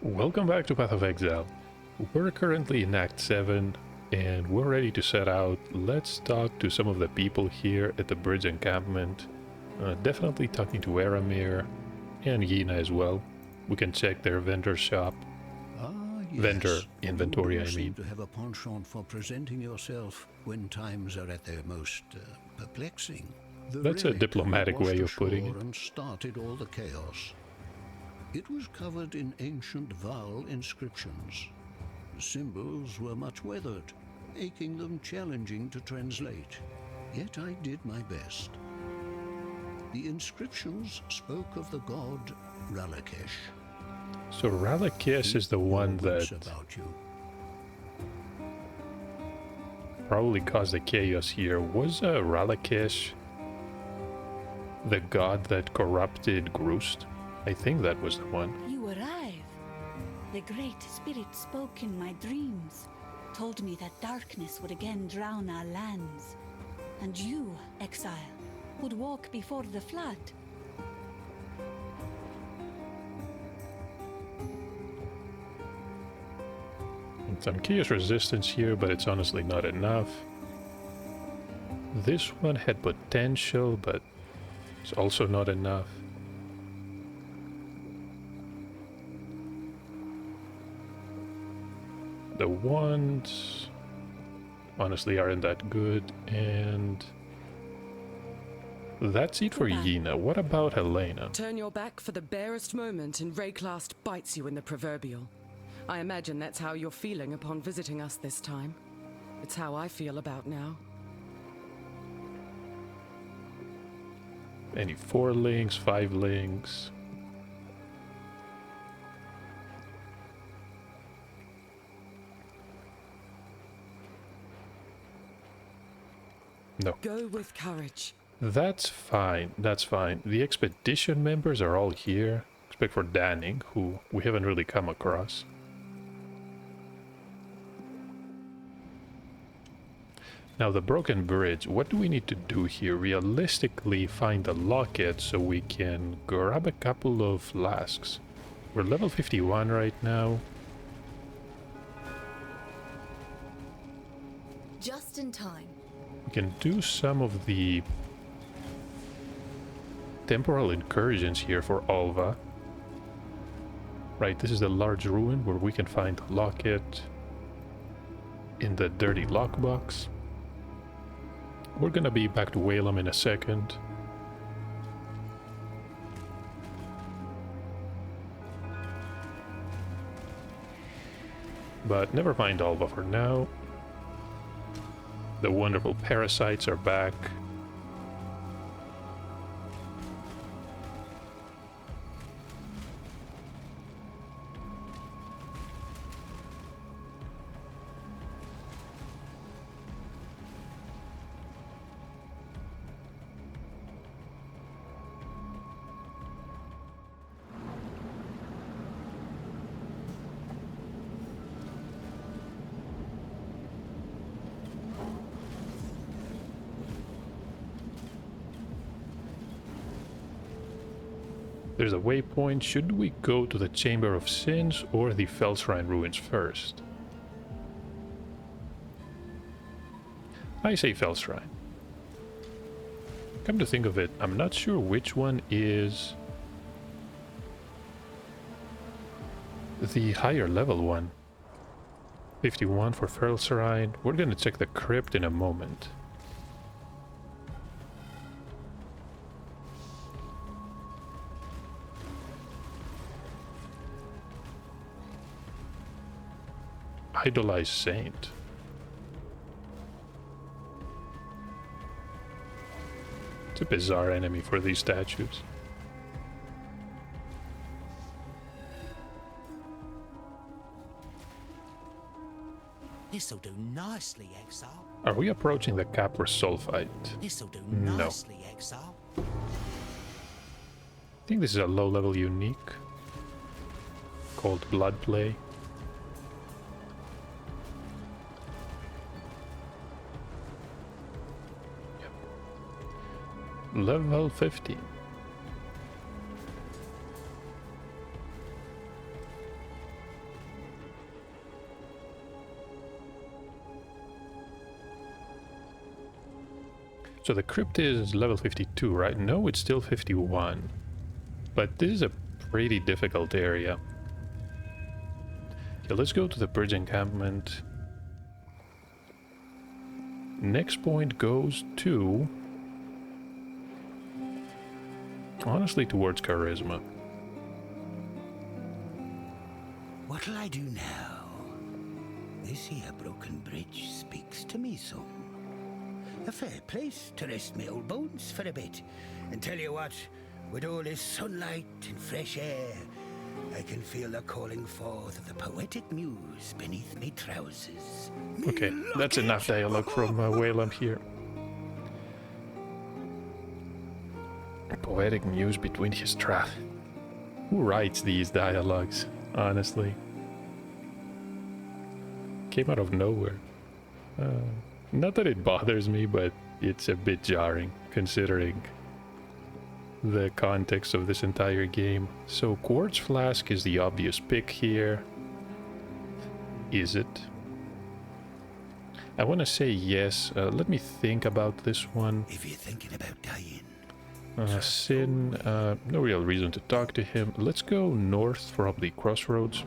Welcome back to Path of Exile. We're currently in Act 7 and we're ready to set out. Let's talk to some of the people here at the bridge encampment. Definitely talking to Aramir and Yina as well. We can check their vendor shop. Yes. Vendor inventory, You I do mean. seem to have a penchant for presenting yourself when times are at their most perplexing. The That's a relic diplomatic way washed of putting ashore it. and started all the chaos. It was covered in ancient vowel inscriptions. The symbols were much weathered, making them challenging to translate. Yet I did my best. The inscriptions spoke of the god Wraeclast. So Wraeclast is the one that about you. probably caused the chaos here. Was Wraeclast the god that corrupted Groost? I think that was the one. You arrive. The Great Spirit spoke in my dreams, told me that darkness would again drown our lands. And you, Exile, would walk before the flood. Some chaos resistance here, but it's honestly not enough. This one had potential, but it's also not enough. The ones honestly aren't that good, and that's it for Yina. What about Helena? Turn your back for the barest moment and Wraeclast bites you in the proverbial. I imagine that's how you're feeling upon visiting us this time. It's how I feel about now. Any 4 links, 5 links? No. Go with courage. That's fine, that's fine. The expedition members are all here, except for Danning, who we haven't really come across. Now the broken bridge, what do we need to do here? Realistically find the locket so we can grab a couple of flasks. We're level 51 right now. Just in time. We can do some of the temporal incursions here for Alva. Right, this is the large ruin where we can find the locket in the dirty lockbox. We're gonna be back to Whalem in a second. But never mind Alva for now. The wonderful parasites are back. There's a waypoint. Should we go to the Chamber of Sins or the Felshrine ruins first? I say Felshrine. Come to think of it, I'm not sure which one is the higher level one. 51 for Felshrine. We're gonna check the crypt in a moment. Idolized Saint. It's a bizarre enemy for these statues. This'll do nicely, Exile. Are we approaching the Capra Sulfite? This'll do No. nicely, Exile. I think this is a low-level unique called Blood Play. Level 15. So the crypt is level 52, right? No, it's still 51. But this is a pretty difficult area. Okay, let's go to the bridge encampment. Next point goes to... honestly, towards Charisma. What'll I do now? This here broken bridge speaks to me some. A fair place to rest my old bones for a bit. And tell you what, with all this sunlight and fresh air, I can feel the calling forth of the poetic muse beneath me trousers. Okay, that's enough dialogue from Waylam here. Poetic muse between his trousers. Who writes these dialogues, honestly? Came out of nowhere. Not that it bothers me, but it's a bit jarring, considering the context of this entire game. So Quartz Flask is the obvious pick here. Is it? I want to say yes. Let me think about this one. If you're thinking about dying, Sin, no real reason to talk to him. Let's go north, probably Crossroads.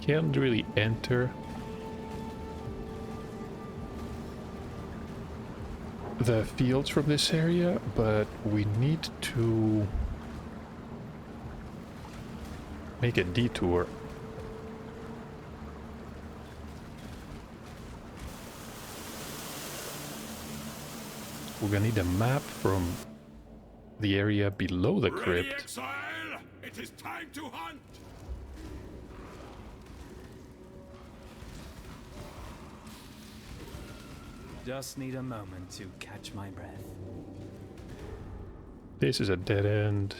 Can't really enter the fields from this area, but we need to make a detour. We're gonna need a map from the area below the crypt. Exile! It is time to hunt! Just need a moment to catch my breath. This is a dead end.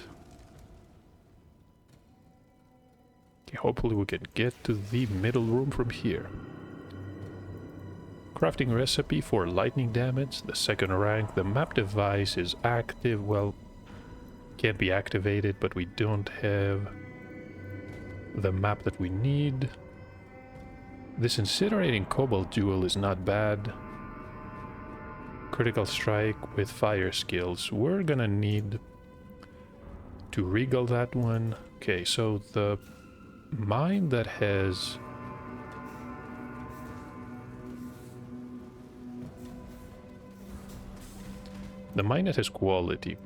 Okay, hopefully we can get to the middle room from here. Crafting recipe for lightning damage, the second rank. The map device is active. Well, can't be activated, but we don't have the map that we need. This incinerating cobalt jewel is not bad. Critical strike with fire skills. We're gonna need to regal that one. Okay, so the mine that has quality.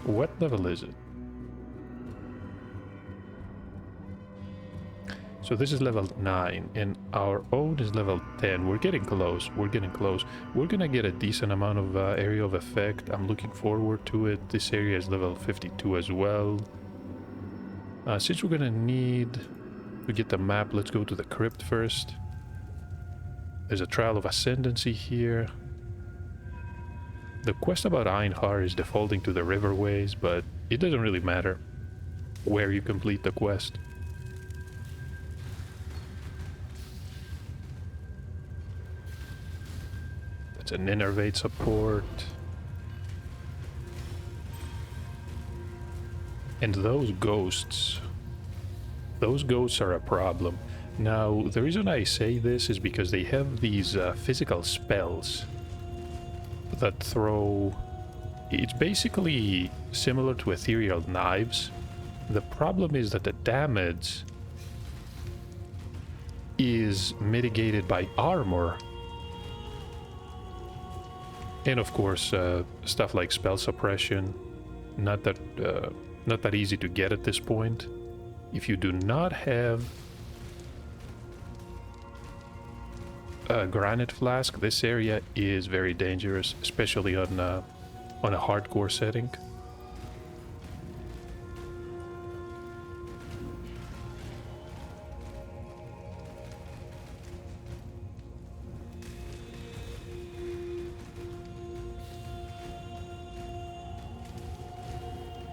What level is it? So this is level 9, and our own is level 10. We're getting close. We're getting close. We're gonna get a decent amount of area of effect. I'm looking forward to it. This area is level 52 as well. Since we're gonna need to get the map, let's go to the crypt first. There's a Trial of Ascendancy here. The quest about Einhar is defaulting to the riverways, but it doesn't really matter where you complete the quest. That's an innervate support. And those ghosts are a problem. Now, the reason I say this is because they have these physical spells that throw... It's basically similar to ethereal knives. The problem is that the damage is mitigated by armor. And of course, stuff like spell suppression, not that easy to get at this point. If you do not have a granite flask, this area is very dangerous, especially on a hardcore setting.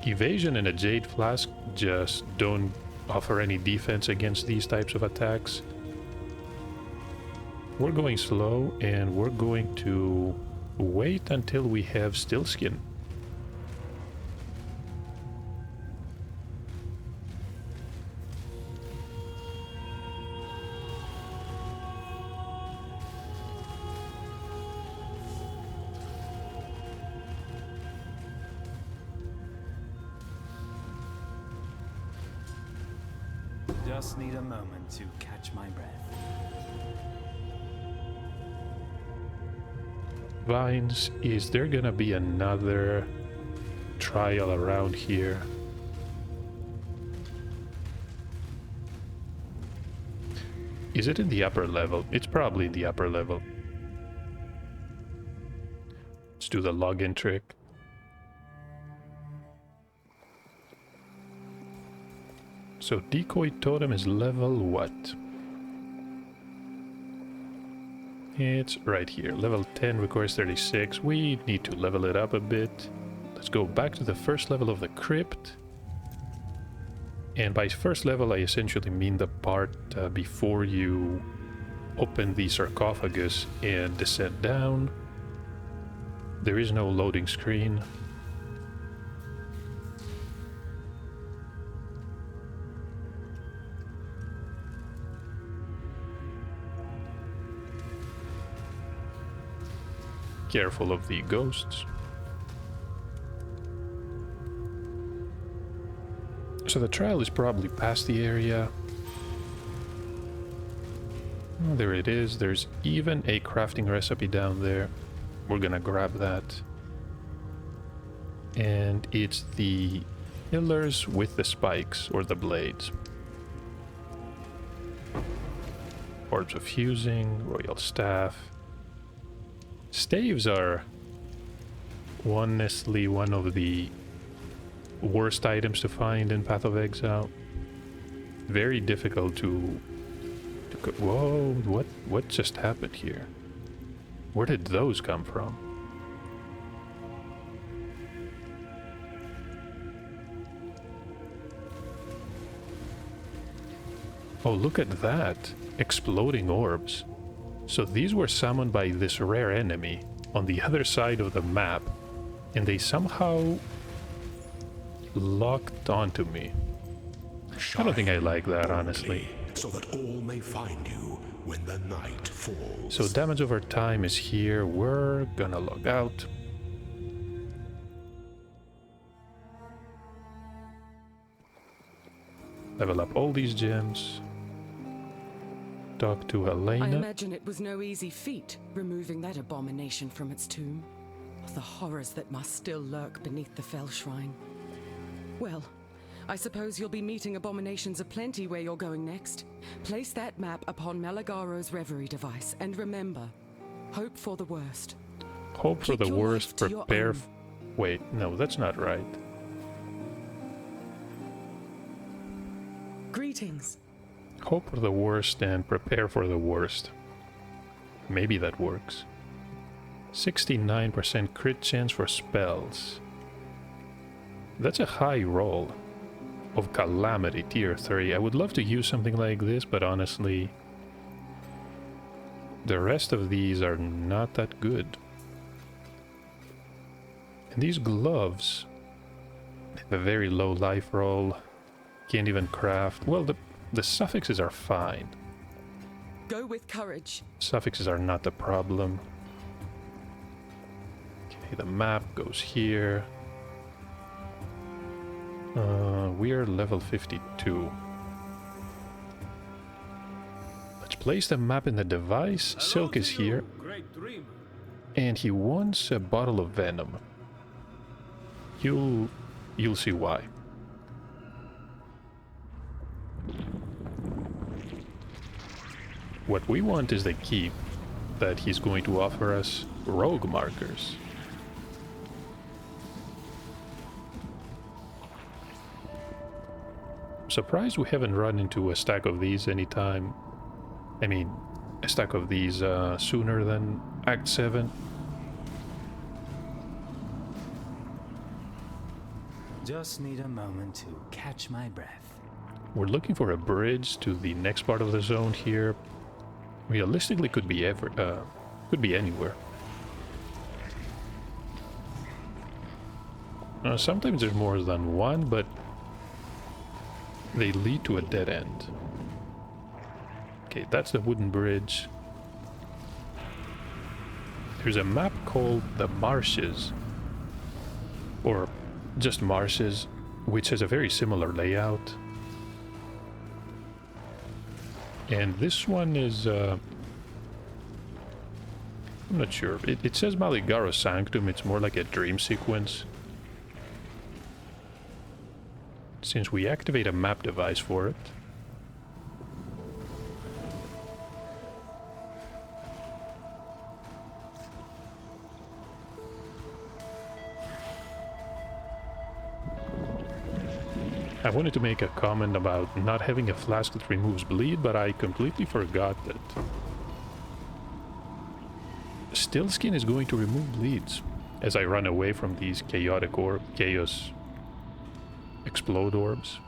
Evasion and a Jade Flask just don't offer any defense against these types of attacks. We're going slow, and we're going to wait until we have Still Skin. Just need a moment to catch my breath. Vines, is there gonna be another trial around here? Is it in the upper level? It's probably in the upper level. Let's do the login trick. So decoy totem is level what? It's right here. Level 10 requires 36. We need to level it up a bit. Let's go back to the first level of the crypt. And by first level, I essentially mean the part before you open the sarcophagus and descend down. There is no loading screen. Careful of the ghosts. So the trial is probably past the area. Oh, there it is. There's even a crafting recipe down there. We're gonna grab that. And it's the pillars with the spikes, or the blades. Orbs of fusing, royal staff. Staves are honestly one of the worst items to find in Path of Exile. Very difficult to whoa, what just happened here? Where did those come from? Oh, look at that. Exploding orbs. So these were summoned by this rare enemy on the other side of the map, and they somehow locked onto me. I don't think I like that, honestly. So that all may find you when the night falls. So damage over time is here. We're gonna log out. Level up all these gems. Talk to Helena. I imagine it was no easy feat, removing that abomination from its tomb. The horrors that must still lurk beneath the fell shrine. Well, I suppose you'll be meeting abominations aplenty where you're going next. Place that map upon Malagaro's reverie device, and remember, hope for the worst. Hope for Keep the your worst, life to your prepare... own. Wait, no, that's not right. Greetings. Hope for the worst and prepare for the worst. Maybe that works. 69% crit chance for spells. That's a high roll of Calamity tier 3. I would love to use something like this, but honestly, the rest of these are not that good. And these gloves have a very low life roll. Can't even craft. Well, the suffixes are fine. Go with courage. Suffixes are not the problem. Okay, the map goes here. We're level 52. Let's place the map in the device. Silk is here. And he wants a bottle of venom. You'll see why. What we want is the key that he's going to offer us, rogue markers. I'm surprised we haven't run into a stack of these anytime. I mean, a stack of these sooner than Act 7. Just need a moment to catch my breath. We're looking for a bridge to the next part of the zone here. Realistically, could be anywhere. Sometimes there's more than one, but they lead to a dead end. Okay, that's the wooden bridge. There's a map called the Marshes, or just Marshes, which has a very similar layout. And this one is... I'm not sure. It says Maligaro Sanctum. It's more like a dream sequence. Since we activate a map device for it. I wanted to make a comment about not having a flask that removes bleed, but I completely forgot that Still Skin is going to remove bleeds as I run away from these chaos explode orbs.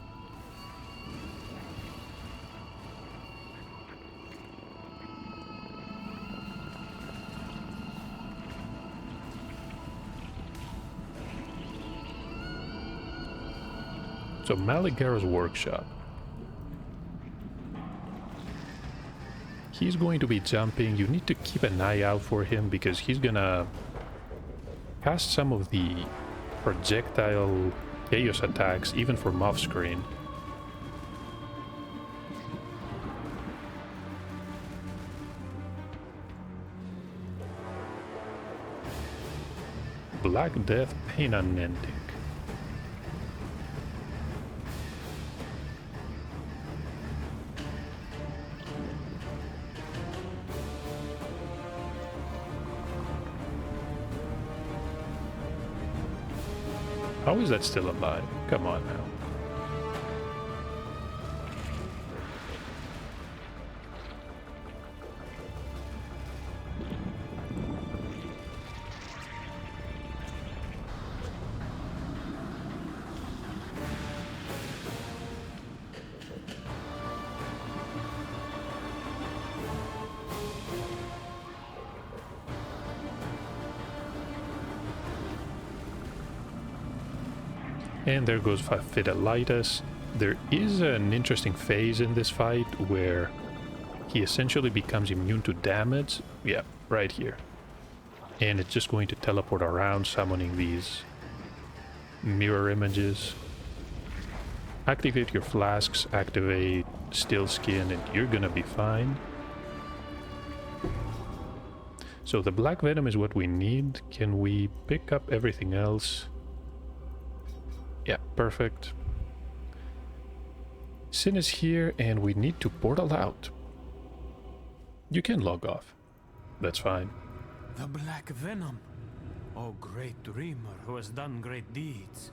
So Maligaro's workshop. He's going to be jumping. You need to keep an eye out for him because he's gonna cast some of the projectile chaos attacks even from off screen. Black Death, Pain Unending. How is that still alive? Come on now. And there goes Fidelitas. There is an interesting phase in this fight where he essentially becomes immune to damage. Yeah, right here. And it's just going to teleport around, summoning these mirror images. Activate your flasks, activate Still Skin, and you're gonna be fine. So the Black Venom is what we need. Can we pick up everything else? Yeah, perfect. Sin is here and we need to portal out. You can log off. That's fine. The Black Venom. Oh, great dreamer who has done great deeds.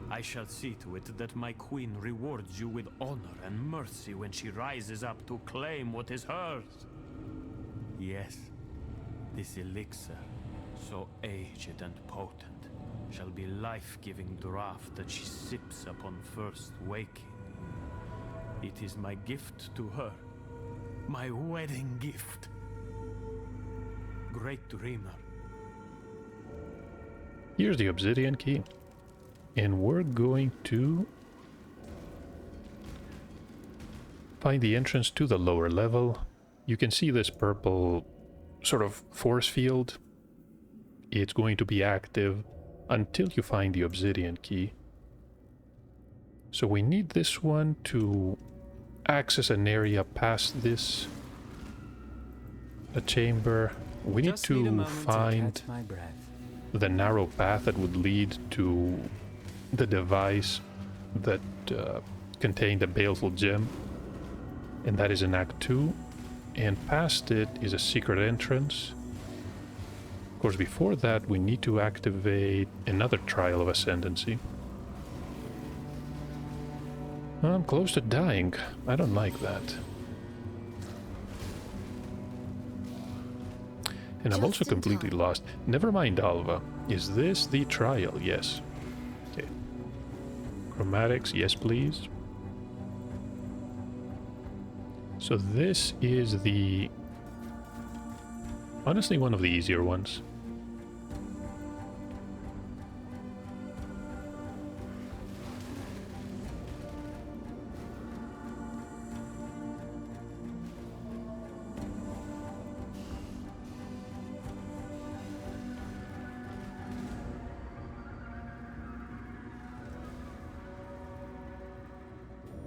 I shall see to it that my queen rewards you with honor and mercy when she rises up to claim what is hers. Yes, this elixir, so aged and potent, shall be life-giving draught that she sips upon first waking. It is my gift to her, my wedding gift. Great dreamer. Here's the obsidian key. And we're going to find the entrance to the lower level. You can see this purple sort of force field. It's going to be active until you find the obsidian key. So we need this one to access an area past this. A chamber. We need to find the narrow path that would lead to the device that contained the baleful gem. And that is in Act 2. And past it is a secret entrance. Of course, before that, we need to activate another Trial of Ascendancy. I'm close to dying. I don't like that. And I'm also completely lost. Never mind, Alva. Is this the trial? Yes. Okay. Chromatics, yes please. So this is the... honestly, one of the easier ones.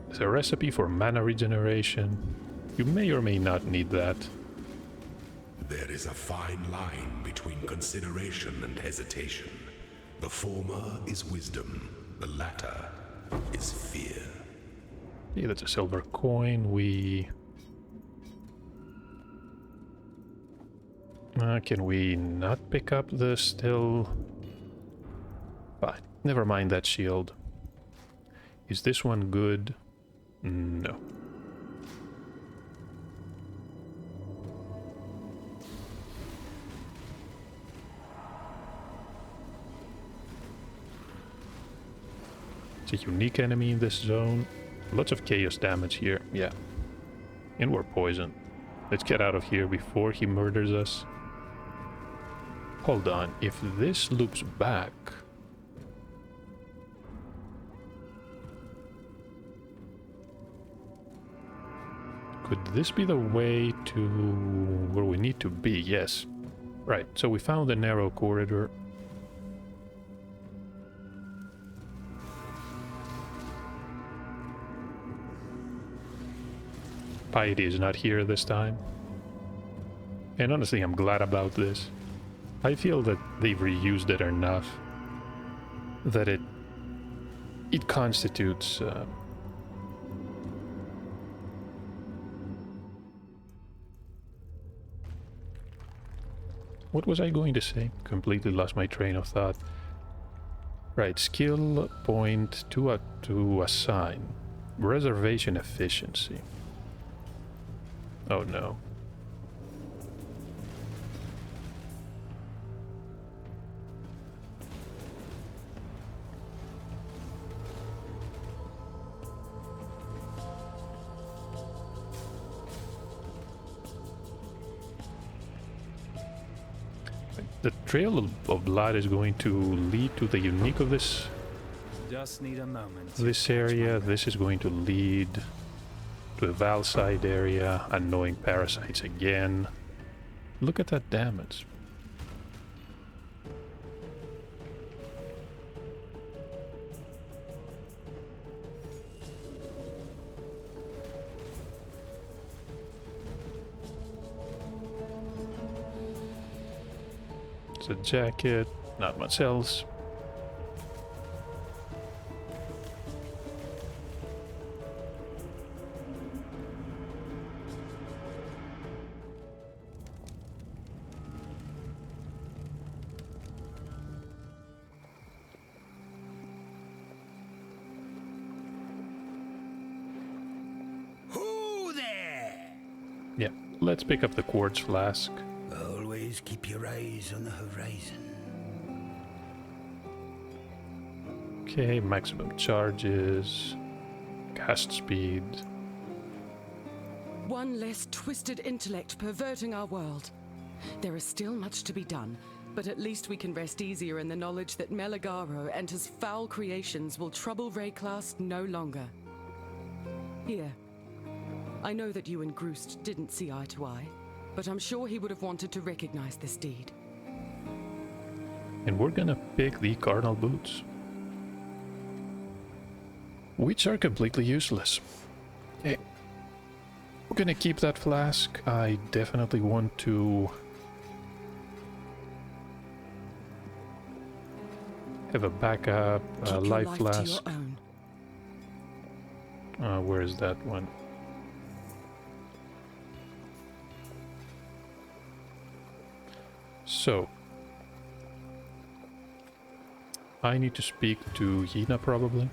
There's a recipe for mana regeneration. You may or may not need that. There is a fine line between consideration and hesitation. The former is wisdom, the latter is fear. Yeah, that's a silver coin. Can we not pick up the still? Fine. Never mind that shield. Is this one good? No. It's a unique enemy in this zone. Lots of chaos damage here, yeah. And we're poisoned. Let's get out of here before he murders us. Hold on, if this loops back... Could this be the way to where we need to be? Yes. Right, so we found the narrow corridor. Piety is not here this time. And honestly, I'm glad about this. I feel that they've reused it enough that it constitutes what was I going to say? Completely lost my train of thought. Right, skill point to assign. Reservation efficiency. Oh no. The trail of blood is going to lead to the unique of this. Just need a moment. This area. This is going to lead to the Valside area. Annoying parasites again. Look at that damage. It's a jacket, not much else. Who there? Yeah, let's pick up the quartz flask. Always keep your eyes on the horizon. Okay, maximum charges, cast speed. One less twisted intellect perverting our world. There is still much to be done, but at least we can rest easier in the knowledge that Meligaro and his foul creations will trouble Wraeclast no longer. Here, I know that you and Groost didn't see eye to eye, but I'm sure he would have wanted to recognize this deed. And we're gonna pick the Cardinal Boots, which are completely useless. Okay. We're gonna keep that flask. I definitely want to have a backup Keep life your life flask. to your own. Where is that one? So, I need to speak to Yina probably.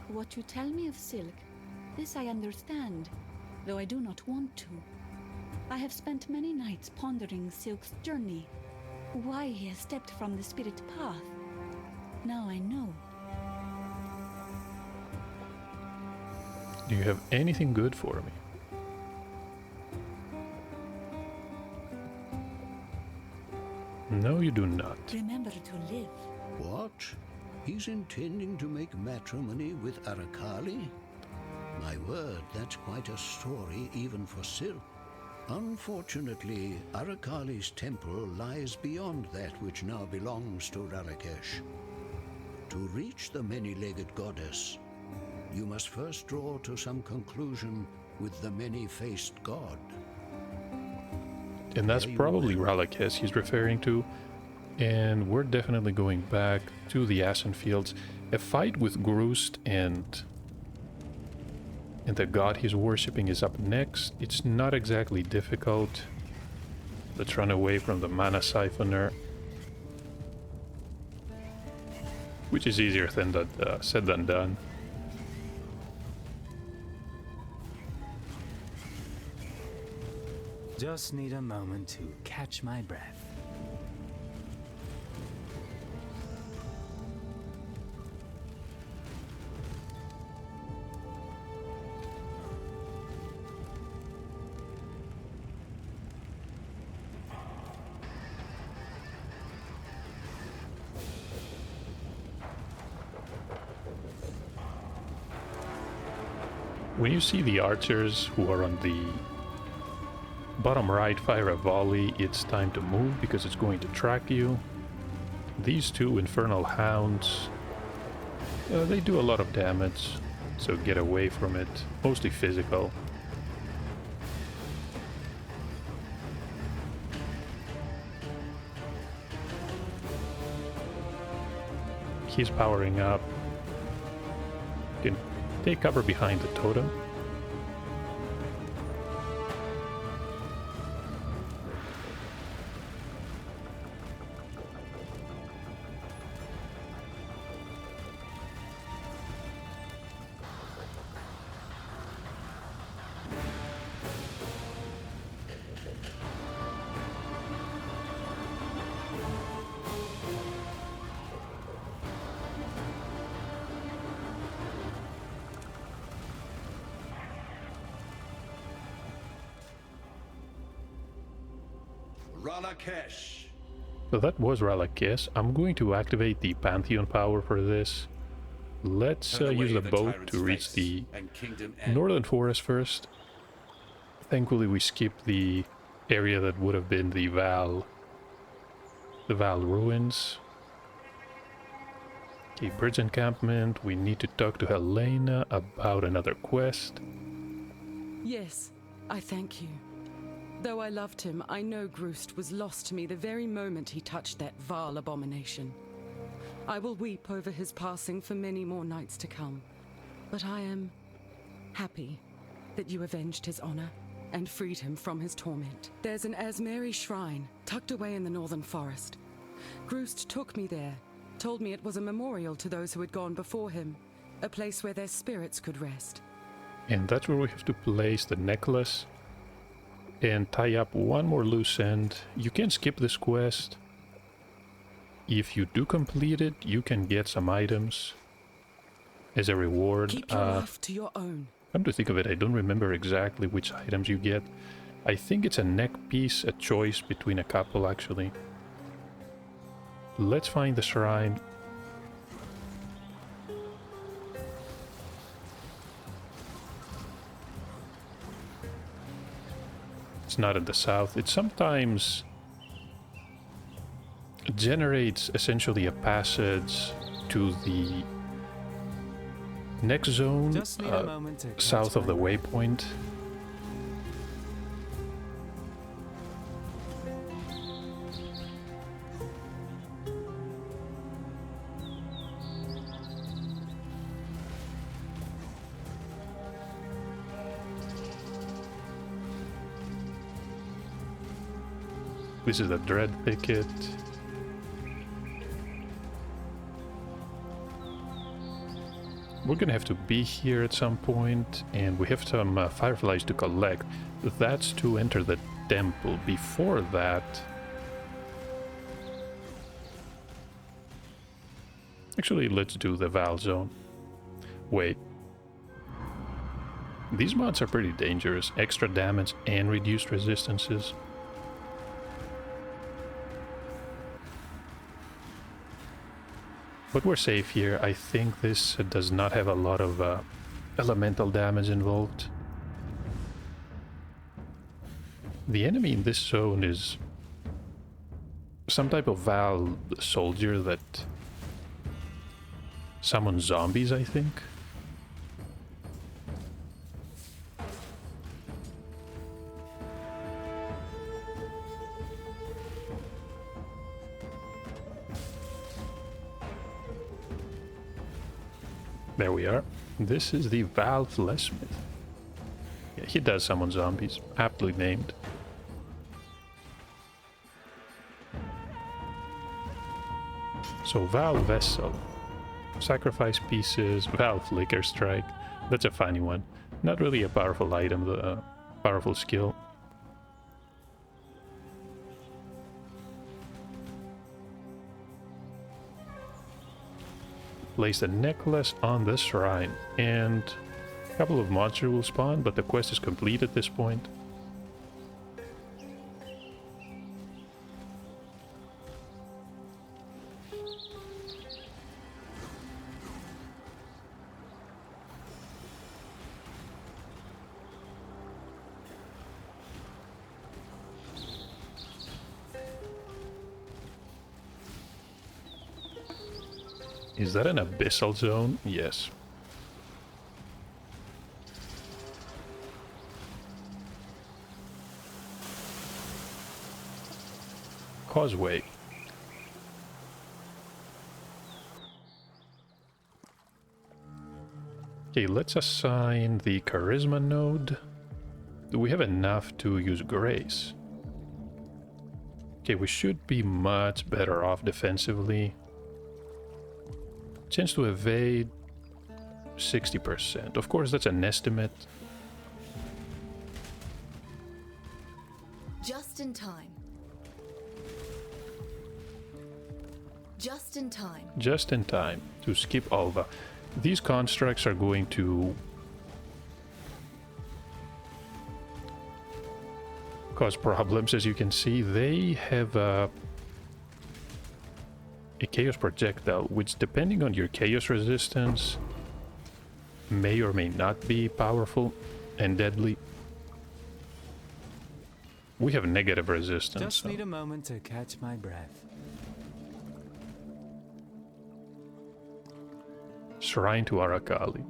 What you tell me of Silk, this I understand, though I do not want to. I have spent many nights pondering Silk's journey, why he has stepped from the spirit path. Now I know. Do you have anything good for me? No, you do not. Remember to live. What? He's intending to make matrimony with Arakali? My word, that's quite a story even for Silk. Unfortunately, Arakali's temple lies beyond that which now belongs to Rarakesh. To reach the many-legged goddess, you must first draw to some conclusion with the many-faced god. And that's probably Wraeclast he's referring to. And we're definitely going back to the Ashen Fields. A fight with Groost and the god he's worshipping is up next. It's not exactly difficult. Let's run away from the mana siphoner. Which is easier than said than done. Just need a moment to catch my breath. When you see the archers who are on the bottom right fire a volley, it's time to move because it's going to track you. These two Infernal Hounds, they do a lot of damage, so get away from it, mostly physical. He's powering up. You can take cover behind the totem. So that was Wraeclast. I'm going to activate the Pantheon power for this. Let's use the boat to reach the Northern Forest first. Thankfully we skipped the area that would have been the Val ruins. Okay, bridge encampment. We need to talk to Helena about another quest. Yes, I thank you. Though I loved him, I know Groost was lost to me the very moment he touched that vile abomination. I will weep over his passing for many more nights to come, but I am happy that you avenged his honor and freed him from his torment. There's an Asmeri shrine tucked away in the northern forest. Groost took me there, told me it was a memorial to those who had gone before him, a place where their spirits could rest. And that's where we have to place the necklace and tie up one more loose end. You can skip this quest. If you do complete it, you can get some items as a reward. Keep your life to your own. Come to think of it, I don't remember exactly which items you get. I think it's a neck piece, a choice between a couple actually. Let's find the shrine. It's not in the south. It sometimes generates essentially a passage to the next zone south of the waypoint. This is the Dread Thicket. We're gonna have to be here at some point, and we have some fireflies to collect. That's to enter the temple. Before that... Actually, let's do the Val Zone. Wait. These mods are pretty dangerous. Extra damage and reduced resistances. But we're safe here. I think this does not have a lot of elemental damage involved. The enemy in this zone is some type of Val soldier that summons zombies, I think. There we are. This is the Valve-less Smith. Yeah, he does summon zombies, aptly named. So Valve Vessel. Sacrifice pieces, Valve Flicker Strike. That's a funny one. Not really a powerful item, the powerful skill. Place the necklace on the shrine, and a couple of monsters will spawn, but the quest is complete at this point. Is that an abyssal zone? Yes. Causeway. Okay, let's assign the charisma node. Do we have enough to use grace? Okay, we should be much better off defensively. Chance to evade 60%. Of course, that's an estimate. Just in time. Just in time. Just in time to skip Alva. These constructs are going to cause problems, as you can see. They have a chaos projectile, which, depending on your chaos resistance, may or may not be powerful and deadly. We have negative resistance. Just need a moment to catch my breath. Shrine to Arakali.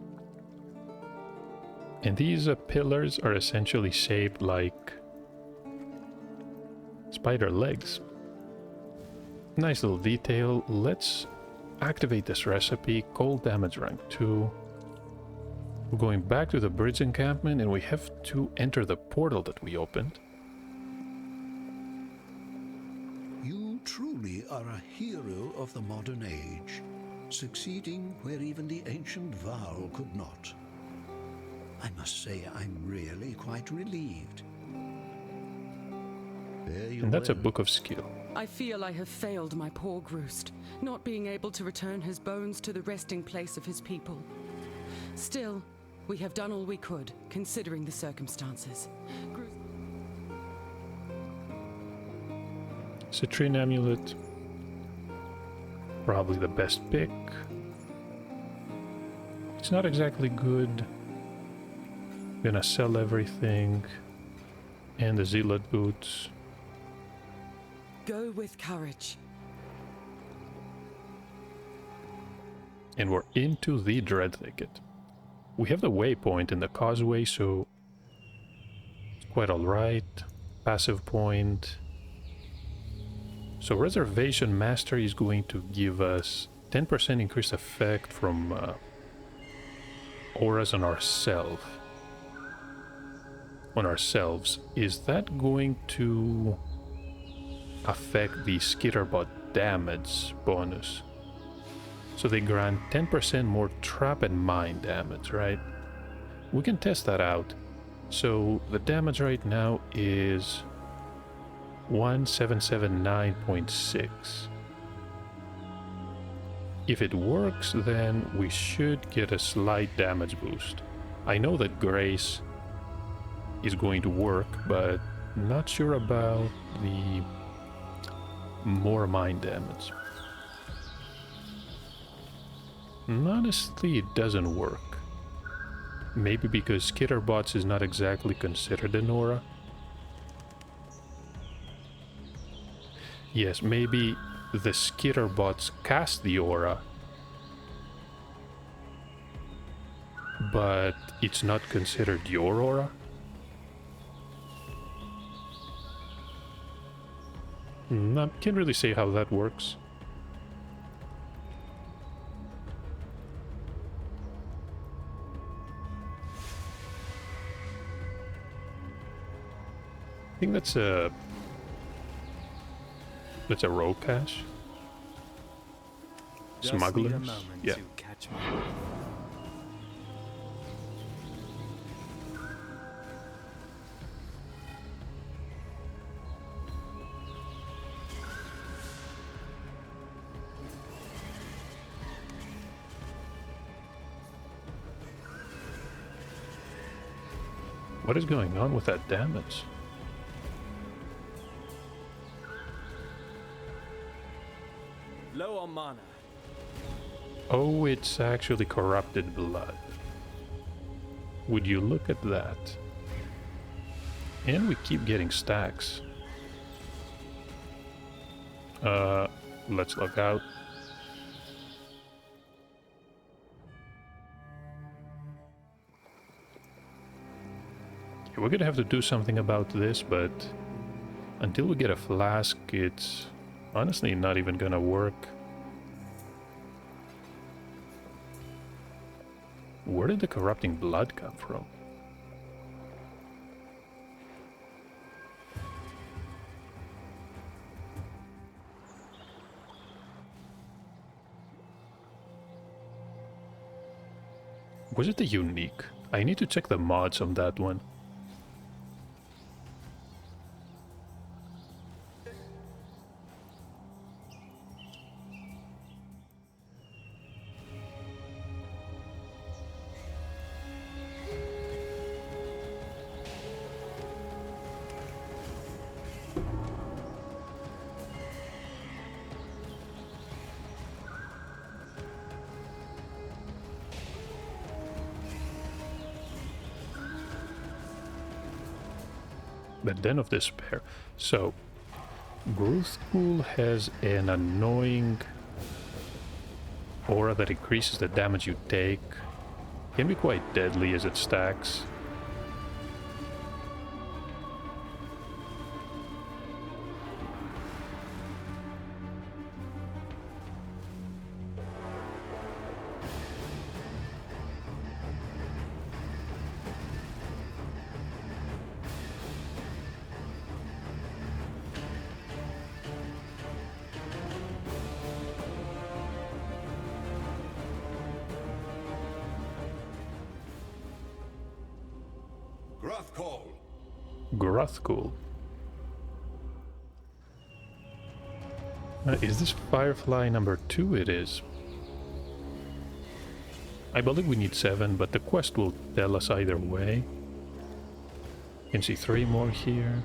And these pillars are essentially shaped like spider legs. Nice little detail. Let's activate this recipe. Cold damage rank 2. We're going back to the bridge encampment, and we have to enter the portal that we opened. You truly are a hero of the modern age, succeeding where even the ancient Val could not. I must say I'm really quite relieved. And that's a book of skill. I feel I have failed my poor Groost, not being able to return his bones to the resting place of his people. Still, we have done all we could, considering the circumstances. Citrine Amulet. Probably the best pick. It's not exactly good. Gonna sell everything. And the Zealot boots. Go with courage. And we're into the Dread Thicket. We have the waypoint in the causeway, so it's quite alright. Passive point. So Reservation Mastery is going to give us 10% increased effect from auras on ourselves. Is that going to affect the Skitterbot damage bonus? So they grant 10% more trap and mine damage, right? We can test that out. So the damage right now is 1779.6. If it works, then we should get a slight damage boost. I know that Grace is going to work, but not sure about the more mine damage. Honestly, it doesn't work. Maybe because Skitterbots is not exactly considered an aura. Yes, maybe the Skitterbots cast the aura, but it's not considered your aura. I can't really say how that works. I think that's a road cache. Just need a Smugglers? moment Yeah. to catch my breath. What is going on with that damage? Low on mana. Oh, it's actually corrupted blood. Would you look at that? And we keep getting stacks. Let's log out. Okay, we're gonna have to do something about this, but until we get a flask, it's honestly not even gonna work. Where did the corrupting blood come from? Was it a unique? I need to check the mods on that one. The Den of Despair. So, Wraeclast has an annoying aura that increases the damage you take. Can be quite deadly as it stacks. Wraeclast. Is this Firefly number 2? It is. I believe we need 7, but the quest will tell us either way. You can see 3 more here.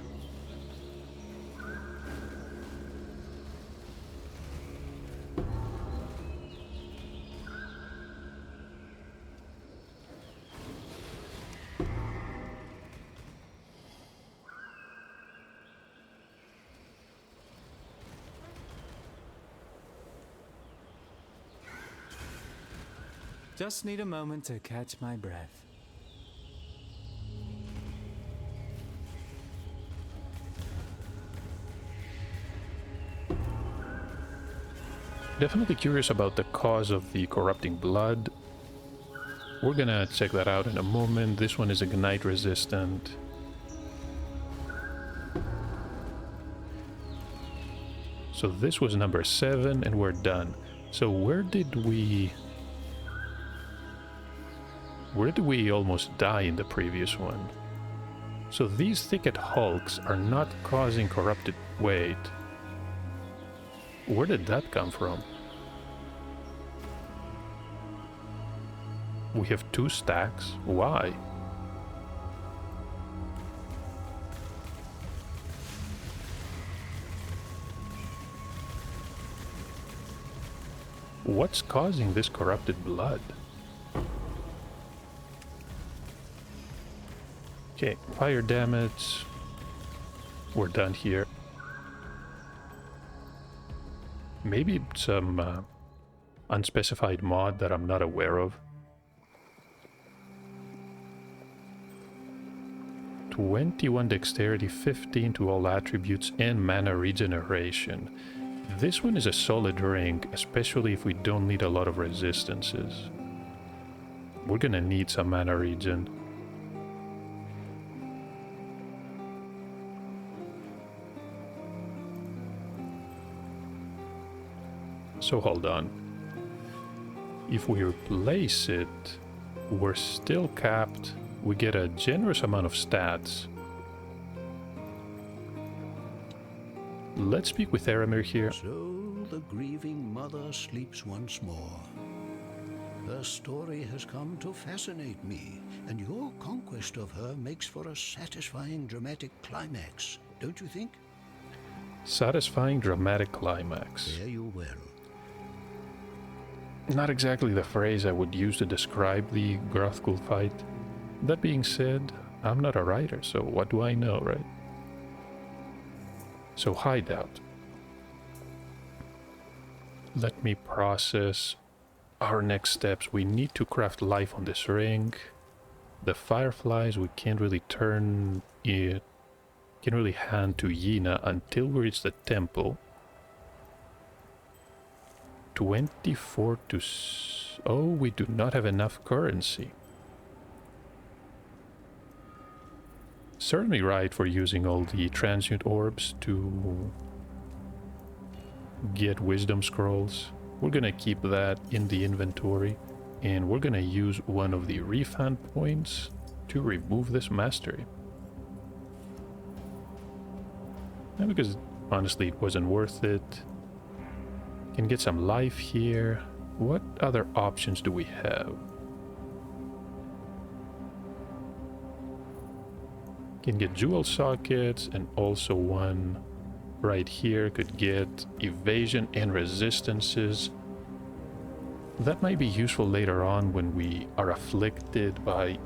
Just need a moment to catch my breath. Definitely curious about the cause of the corrupting blood. We're gonna check that out in a moment. This one is ignite resistant. So this was number 7 and we're done. So where did we almost die in the previous one? So these thicket hulks are not causing corrupted... Wait. Where did that come from? We have 2 stacks? Why? What's causing this corrupted blood? Okay, fire damage. We're done here. Maybe some unspecified mod that I'm not aware of. 21 dexterity, 15 to all attributes, and mana regeneration. This one is a solid ring, especially if we don't need a lot of resistances. We're gonna need some mana regen. So hold on. If we replace it, we're still capped. We get a generous amount of stats. Let's speak with Eramir here. So the grieving mother sleeps once more. Her story has come to fascinate me, and your conquest of her makes for a satisfying dramatic climax, don't you think? Satisfying dramatic climax. Fare you well. Not exactly the phrase I would use to describe the Grothgul fight. That being said, I'm not a writer, so what do I know, right? So hideout. Let me process our next steps. We need to craft life on this ring. The fireflies we can't really turn it, can't really hand to Yina until we reach the temple. 24 to... Oh, we do not have enough currency. Certainly right for using all the transient orbs to get wisdom scrolls. We're gonna keep that in the inventory, and we're gonna use one of the refund points to remove this mastery. And because honestly it wasn't worth it. Can get some life here. What other options do we have? Can get jewel sockets, and also one right here could get evasion and resistances. That might be useful later on when we are afflicted by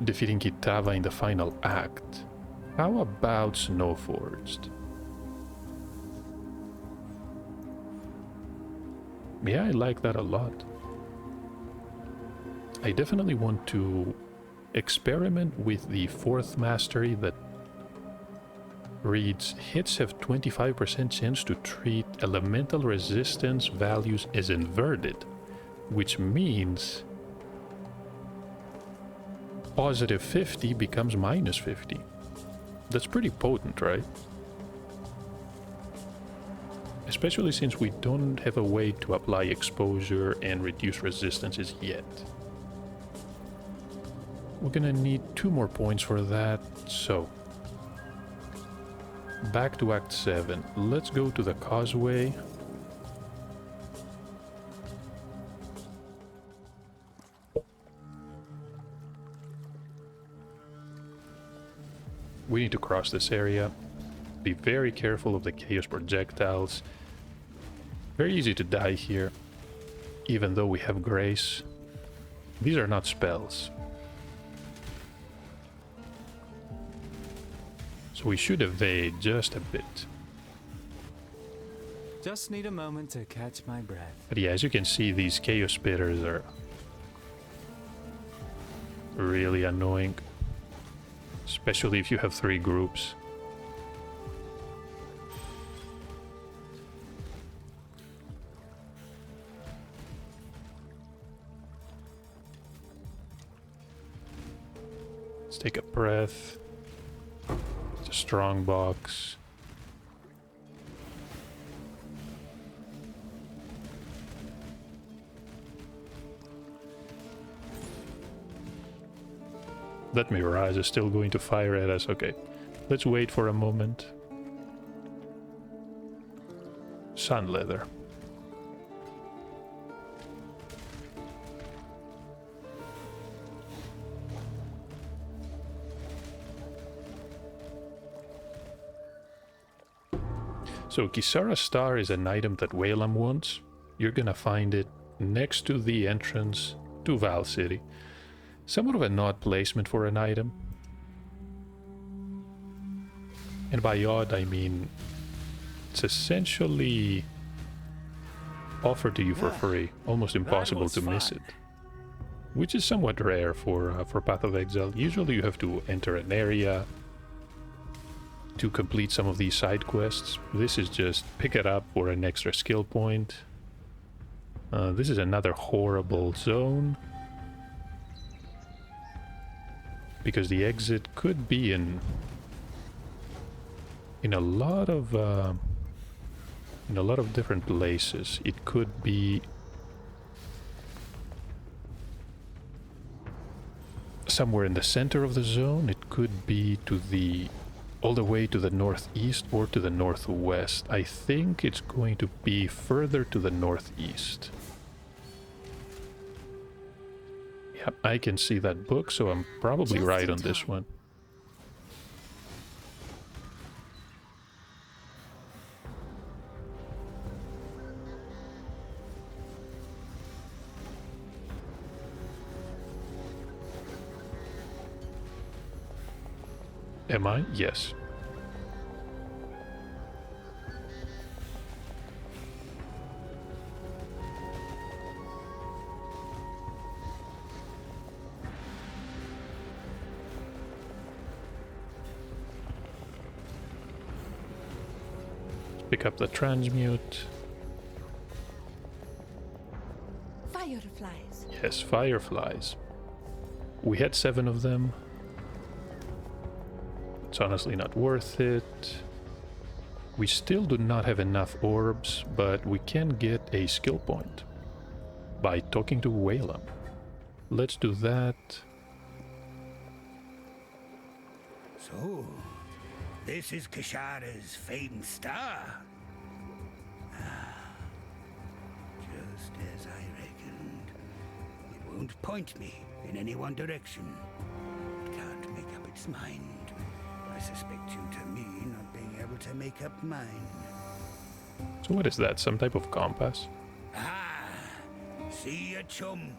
defeating Kitava in the final act. How about Snowforged? Yeah, I like that a lot. I definitely want to experiment with the fourth mastery that reads, hits have 25% chance to treat elemental resistance values as inverted, which means positive 50 becomes minus 50. That's pretty potent, right? Especially since we don't have a way to apply exposure and reduce resistances yet. We're gonna need 2 more points for that, so... Back to Act 7. Let's go to the causeway. We need to cross this area. Be very careful of the chaos projectiles. Very easy to die here, even though we have grace. These are not spells. So we should evade just a bit. Just need a moment to catch my breath. But yeah, as you can see, these chaos spitters are really annoying. Especially if you have 3 groups. Let's take a breath. It's a strong box. That Mirage is still going to fire at us. Okay, let's wait for a moment. Sun leather. So Kisara Star is an item that Waylam wants. You're gonna find it next to the entrance to Val City. Somewhat of an odd placement for an item. And by odd, I mean it's essentially offered to you for free. Almost impossible to miss it. Which is somewhat rare for Path of Exile. Usually you have to enter an area to complete some of these side quests. This is just pick it up for an extra skill point. This is another horrible zone. Because the exit could be in in a lot of different places. It could be somewhere in the center of the zone. It could be to the all the way to the northeast or to the northwest. I think it's going to be further to the northeast. Yep, I can see that book, so I'm probably Just right in on this time. one. Am I? Yes. Pick up the transmute. Fireflies. Yes, fireflies. We had 7 of them. It's honestly not worth it. We still do not have enough orbs, but we can get a skill point by talking to Whalem. Let's do that. So, this is Kishara's famed star. Just as I reckoned. It won't point me in any one direction. It can't make up its mind. I suspect you to me not being able to make up mine. So what is that? Some type of compass? Ah, see ya, chum.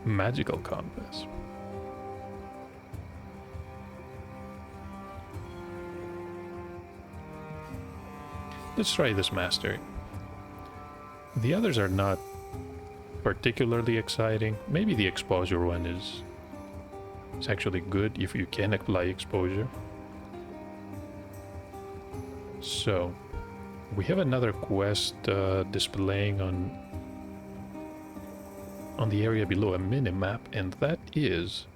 Magical compass. Let's try this mastery. The others are not particularly exciting. Maybe the exposure one is actually good if you can apply exposure. So we have another quest displaying on the area below a minimap, and that is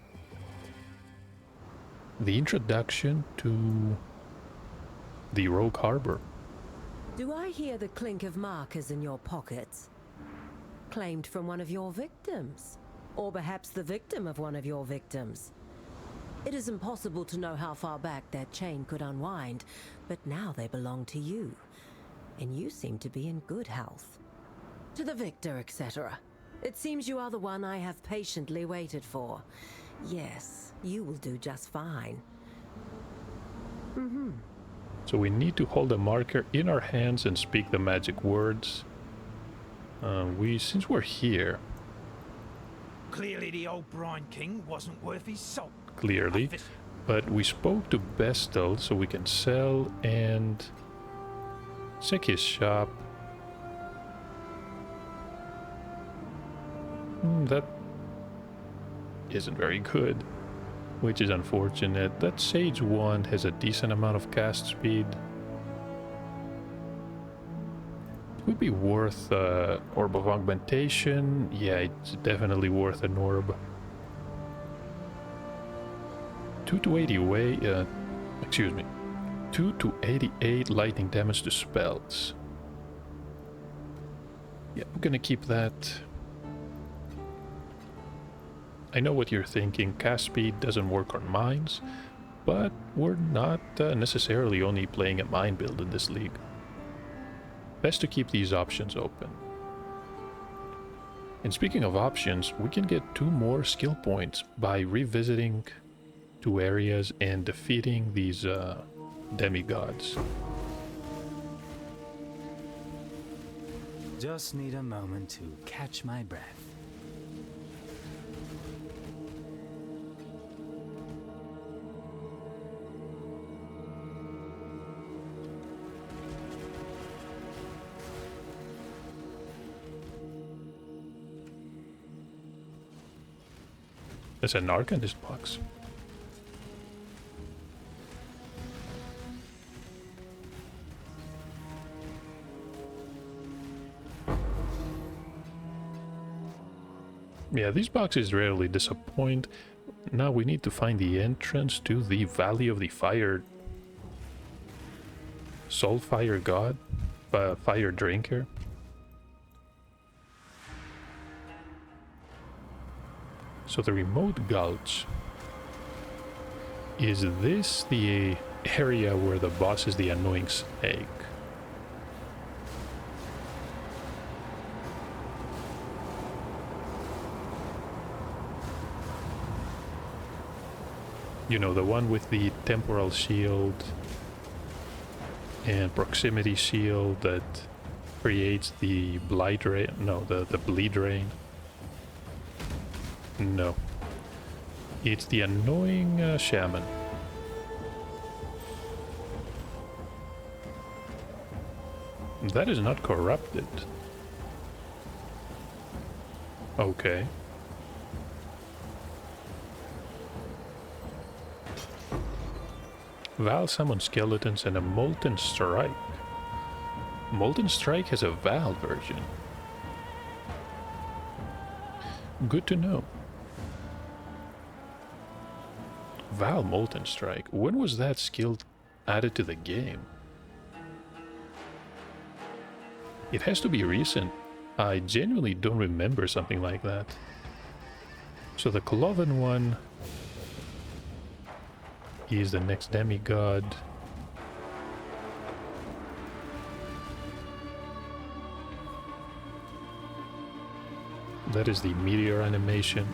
the introduction to the Rogue Harbor. Do I hear the clink of markers in your pockets? Claimed from one of your victims? Or perhaps the victim of one of your victims? It is impossible to know how far back that chain could unwind, but now they belong to you. And you seem to be in good health. To the victor, etc. It seems you are the one I have patiently waited for. Yes, you will do just fine. So we need to hold a marker in our hands and speak the magic words. Since we're here, Clearly the old Brine King wasn't worth his salt. clearly, but we spoke to Bestel, so we can sell and check his shop. That isn't very good, which is unfortunate. That Sage Wand has a decent amount of cast speed. Would be worth Orb of Augmentation. Yeah, it's definitely worth an orb. 2 to 88 lightning damage to spells. Yeah, I'm gonna keep that. I know what you're thinking, cast speed doesn't work on mines, but we're not necessarily only playing a mine build in this league. Best to keep these options open. And speaking of options, we can get 2 more skill points by revisiting 2 areas and defeating these demigods. Just need a moment to catch my breath. There's an arc in this box. Yeah, these boxes rarely disappoint. Now we need to find the entrance to the Valley of the Fire Soul Fire God? Fire Drinker? So the remote gulch. Is this the area where the boss is the annoying snake? You know, the one with the temporal shield and proximity shield that creates the blight rain. No, the bleed rain. No. It's the annoying shaman. That is not corrupted. Okay. Val summons skeletons and a Molten Strike. Molten Strike has a Val version. Good to know. Val Molten Strike. When was that skill added to the game? It has to be recent. I genuinely don't remember something like that. So the Cloven one is the next demigod. That is the meteor animation.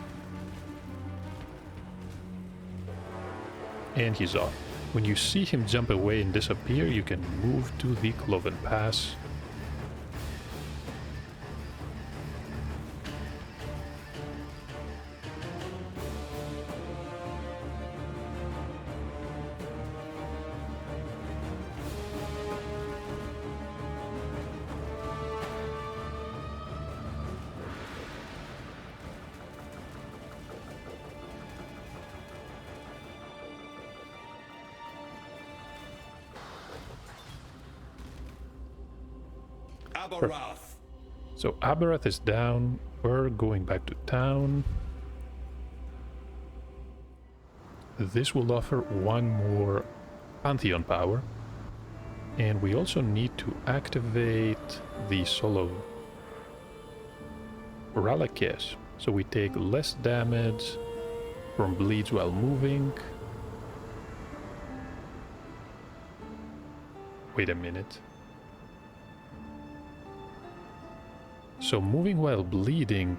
And he's off. When you see him jump away and disappear, you can move to the Cloven Pass. So Abarath is down. We're going back to town. This will offer one more Pantheon power. And we also need to activate the solo Wraeclast. So we take less damage from bleeds while moving. Wait a minute. So moving while bleeding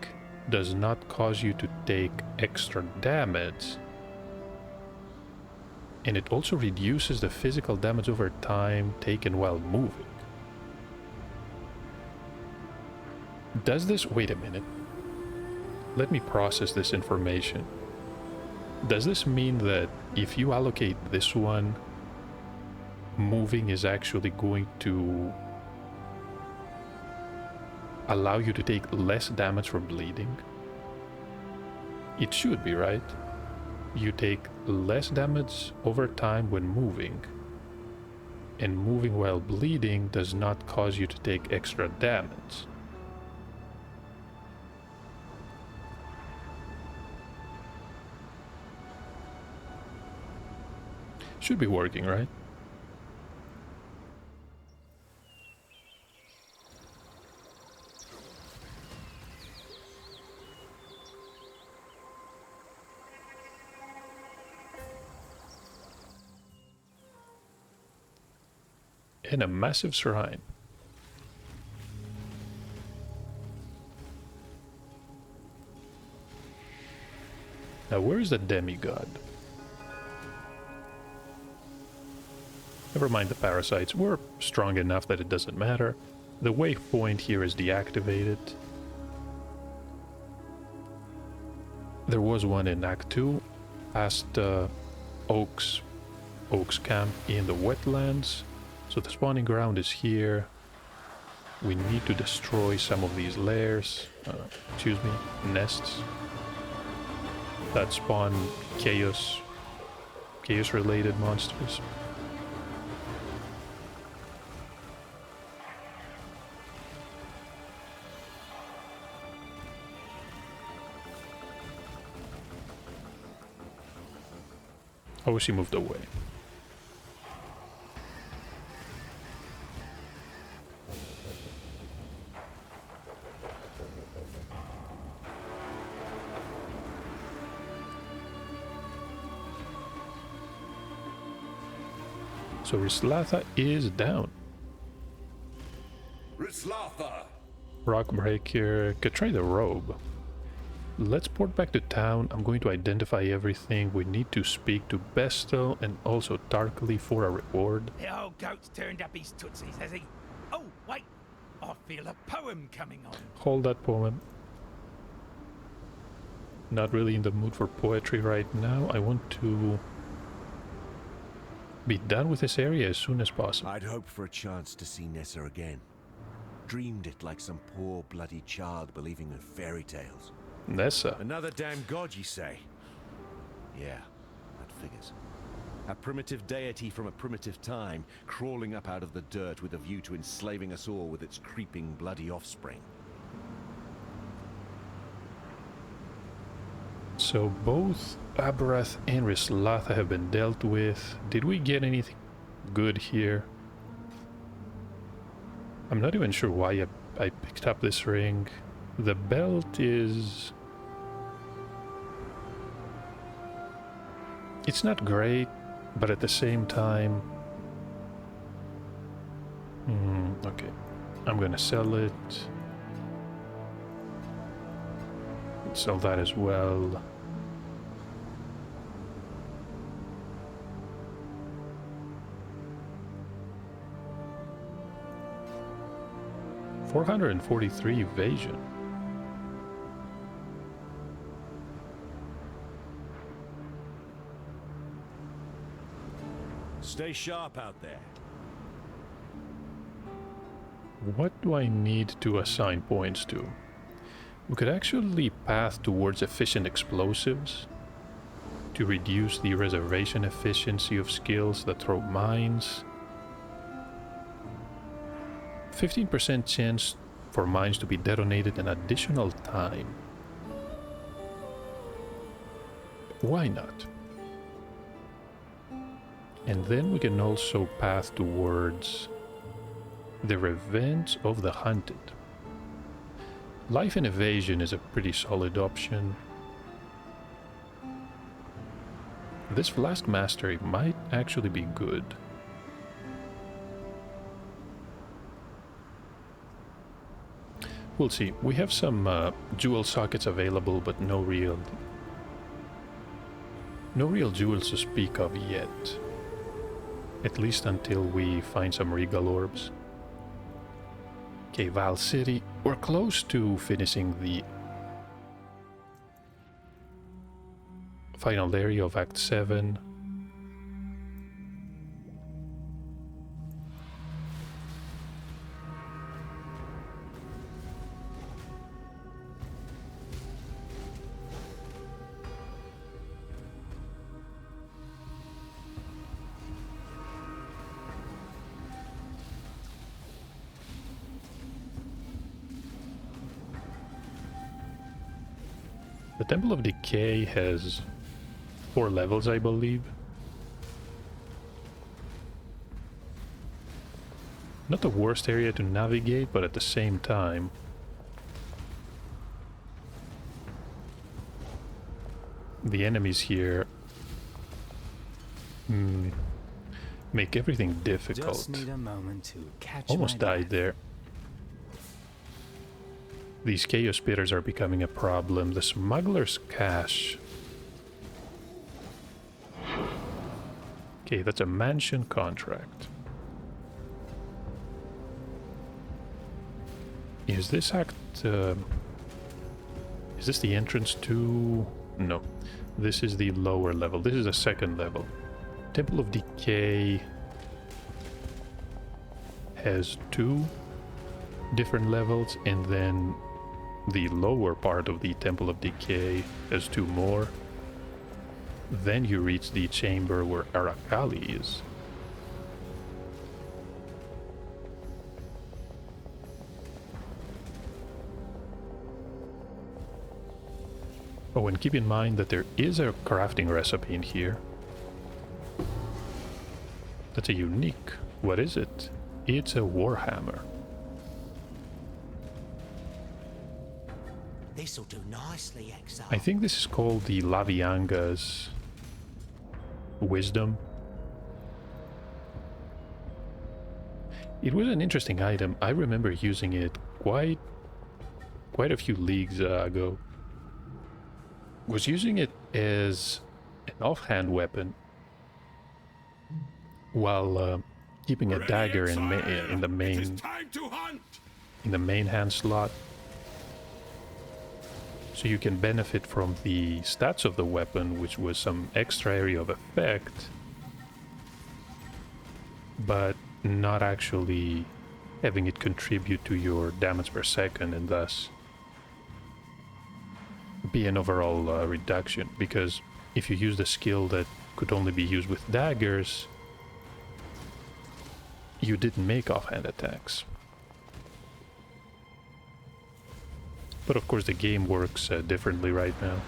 does not cause you to take extra damage. And it also reduces the physical damage over time taken while moving. Does this... Wait a minute. Let me process this information. Does this mean that if you allocate this one, moving is actually going to allow you to take less damage from bleeding? It should be, right? You take less damage over time when moving, and moving while bleeding does not cause you to take extra damage. Should be working, right? And a massive shrine. Now where is the demigod? Never mind the parasites, we're strong enough that it doesn't matter. The waypoint here is deactivated. There was one in Act 2, past Oak's camp in the wetlands. So the spawning ground is here. We need to destroy some of these lairs, nests that spawn chaos related monsters. I wish he moved away. So Wraeclast is down. Wraeclast! Rockbreaker could try the robe. Let's port back to town. I'm going to identify everything. We need to speak to Bestel and also Tarkly for a reward. The old goat's turned up his tootsies, has he? Oh, wait! I feel a poem coming on. Hold that poem. Not really in the mood for poetry right now. I want to be done with this area as soon as possible. I'd hoped for a chance to see Nessa again. Dreamed it like some poor bloody child believing in fairy tales. Nessa. Another damn god, you say? Yeah, that figures. A primitive deity from a primitive time, crawling up out of the dirt with a view to enslaving us all with its creeping bloody offspring. So both Abrath and Wraeclast have been dealt with. Did we get anything good here? I'm not even sure why I picked up this ring. The belt is... it's not great, but at the same time... okay. I'm gonna sell it. Sell that as well. $443 evasion. Stay sharp out there. What do I need to assign points to? We could actually path towards efficient explosives to reduce the reservation efficiency of skills that throw mines. 15% chance for mines to be detonated an additional time. Why not? And then we can also path towards the revenge of the hunted. Life and evasion is a pretty solid option. This flask mastery might actually be good. We'll see. We have some jewel sockets available, but no real jewels to speak of yet. At least until we find some regal orbs. Okay, Val City. We're close to finishing the final area of Act 7. The Temple of Decay has 4 levels, I believe. Not the worst area to navigate, but at the same time, the enemies here make everything difficult. Just need a moment to catch Almost my died there. These chaos spitters are becoming a problem. The smuggler's cache. Okay, that's a mansion contract. Is this act... is this the entrance to... No. This is the lower level. This is the second level. Temple of Decay has 2 different levels, and then the lower part of the Temple of Decay has 2 more. Then you reach the chamber where Arakali is. Oh, and keep in mind that there is a crafting recipe in here. That's a unique. What is it? It's a warhammer. This'll do nicely, Exile. I think this is called the Lavianga's Wisdom. It was an interesting item. I remember using it quite a few leagues ago. Was using it as an offhand weapon while keeping a dagger in the main hand slot, so you can benefit from the stats of the weapon, which was some extra area of effect, but not actually having it contribute to your damage per second, and thus be an overall reduction. Because if you use the skill that could only be used with daggers, you didn't make offhand attacks. But of course the game works differently right now.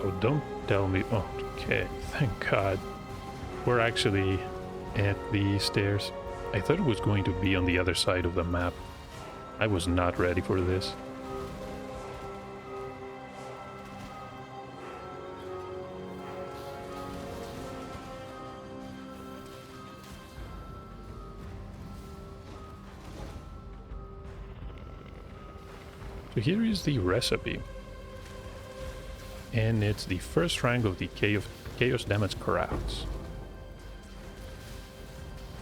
Oh, don't tell me. Oh, okay, thank God. We're actually at the stairs. I thought it was going to be on the other side of the map. I was not ready for this. So here is the recipe. And it's the first rank of the Chaos Damage Crafts.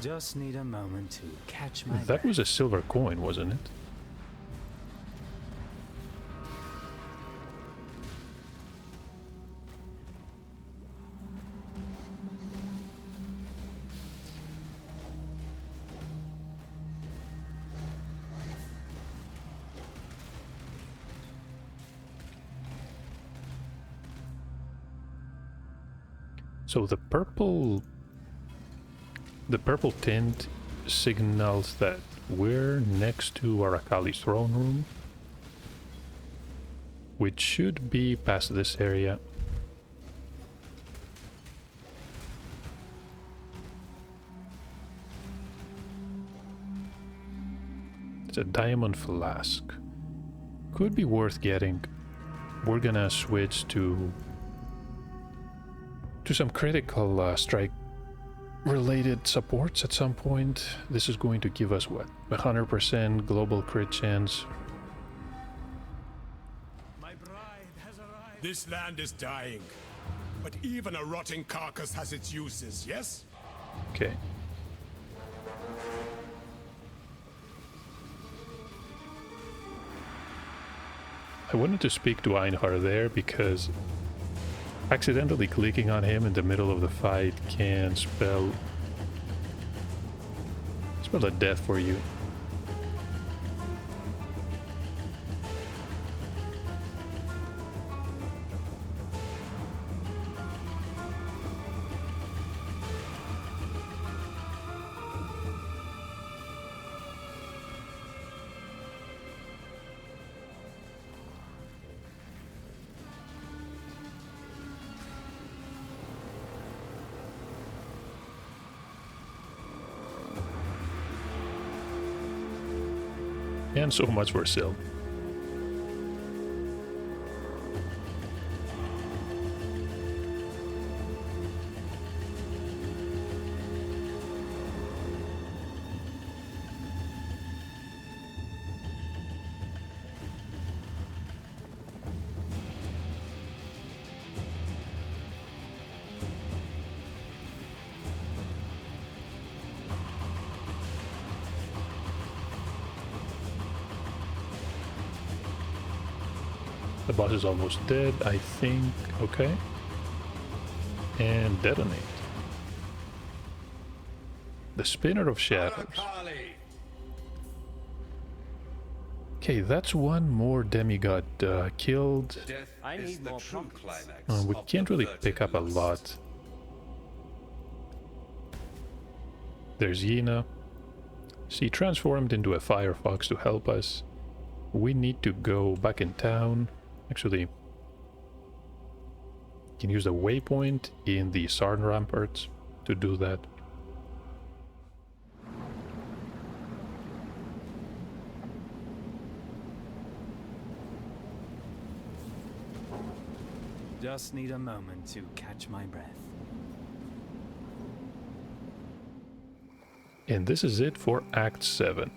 Just need a moment to catch my That breath. was a silver coin, wasn't it? So the purple tint signals that we're next to Arakali's throne room, which should be past this area. It's a diamond flask. Could be worth getting. We're gonna switch to some critical strike related supports at some point. This is going to give us what, 100% global crit chance. My bride has arrived. This land is dying, but even a rotting carcass has its uses, yes? Okay. I wanted to speak to Einhar there because accidentally clicking on him in the middle of the fight can spell a death for you. And so much for Sil. The boss is almost dead, I think. Okay. And detonate. The Spinner of Shadows. Okay, that's one more demigod killed. I need more climax. We can't really pick up a lot. There's Yena. She transformed into a firefox to help us. We need to go back in town. Actually, can use the waypoint in the Sarn ramparts to do that. Just need a moment to catch my breath. And this is it for Act 7.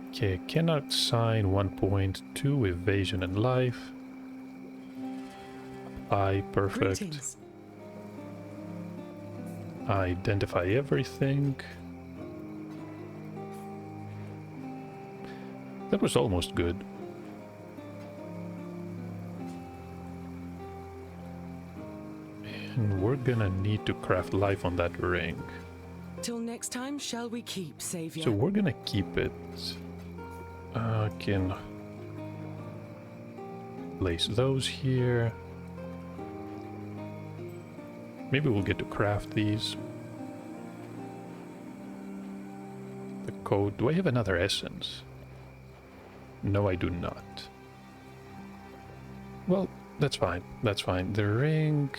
Okay, cannot sign 1 point to evasion and life. Perfect. Greetings. Identify everything. That was almost good. And we're gonna need to craft life on that ring. Till next time, shall we keep, Savior? So we're gonna keep it. Can place those here. Maybe we'll get to craft these. The code. Do I have another essence? No, I do not. Well, that's fine. That's fine. The ring...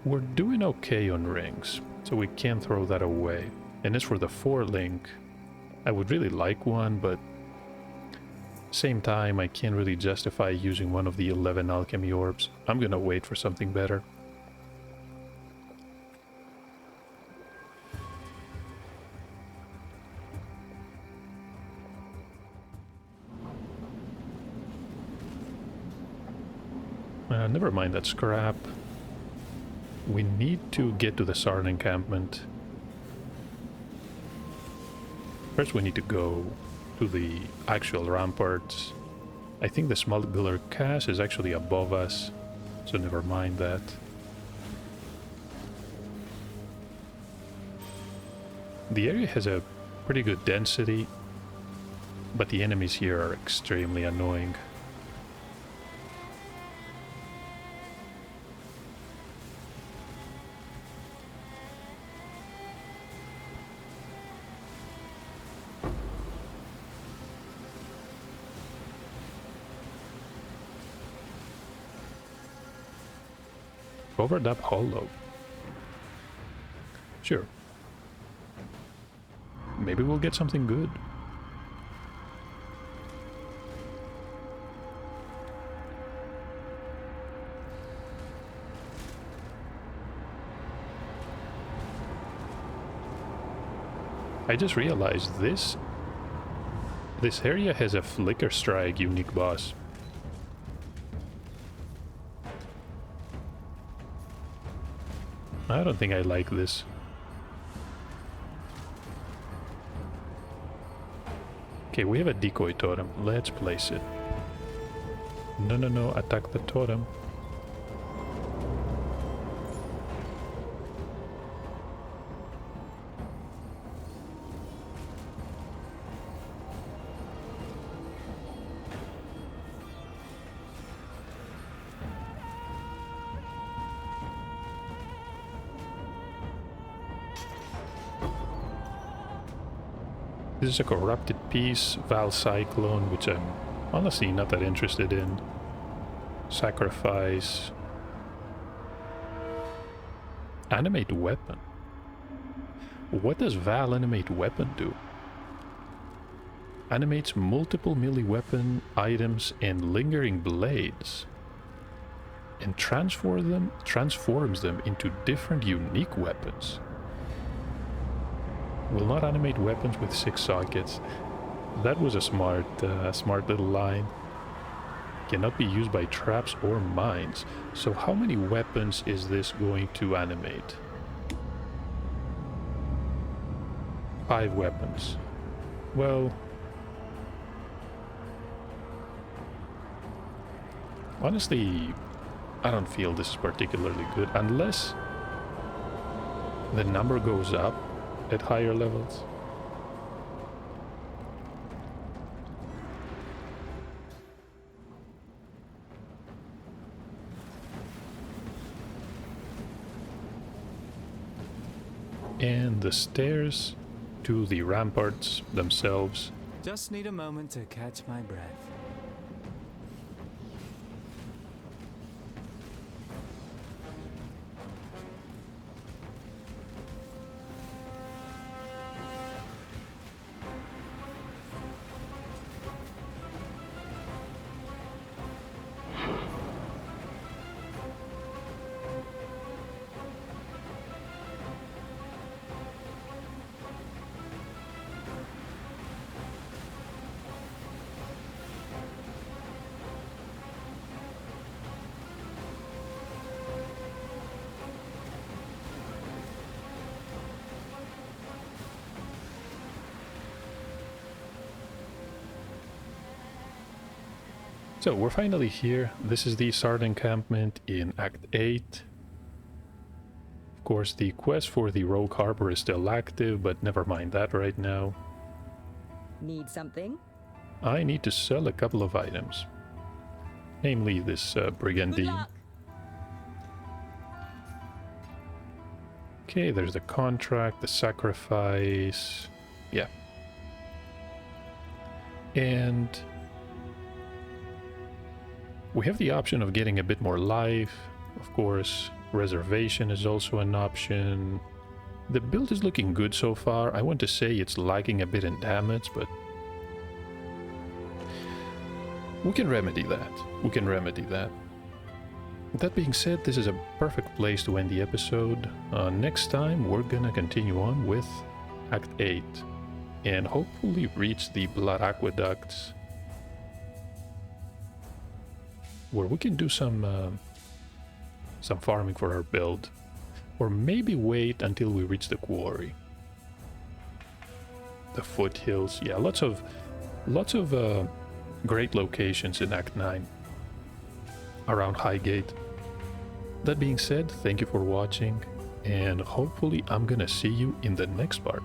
We're doing okay on rings, so we can't throw that away. And as for the 4 link, I would really like one, but same time I can't really justify using one of the 11 alchemy orbs. I'm gonna wait for something better. Never mind that scrap. We need to get to the Sarn encampment. First we need to go to the actual ramparts. I think the smuggler cache is actually above us, so never mind that. The area has a pretty good density, but the enemies here are extremely annoying. Covered up hollow. Sure. Maybe we'll get something good. I just realized this area has a Flicker Strike unique boss. I don't think I like this. Okay, we have a decoy totem. Let's place it. No, no, no, attack the totem. This is a corrupted piece, Val Cyclone, which I'm honestly not that interested in. Sacrifice. Animate weapon. What does Val animate weapon do? Animates multiple melee weapon items and lingering blades. And transforms them into different unique weapons. Will not animate weapons with 6 sockets. That was a smart little line. Cannot be used by traps or mines. So how many weapons is this going to animate? 5 weapons. Well... honestly, I don't feel this is particularly good, unless the number goes up at higher levels. And the stairs to the ramparts themselves. Just need a moment to catch my breath. So we're finally here. This is the start encampment in Act 8. Of course, the quest for the Rogue Harbor is still active, but never mind that right now. Need something? I need to sell a couple of items. Namely this brigandine. Okay, there's the contract, the sacrifice. Yeah. And we have the option of getting a bit more life. Of course, reservation is also an option. The build is looking good so far. I want to say it's lagging a bit in damage, but we can remedy that. We can remedy that. That being said, this is a perfect place to end the episode. Next time, we're gonna continue on with Act 8 and hopefully reach the Blood Aqueducts, where we can do some farming for our build, or maybe wait until we reach the quarry. The foothills, yeah, lots of great locations in Act 9 around Highgate. That being said, thank you for watching, and hopefully I'm gonna see you in the next part.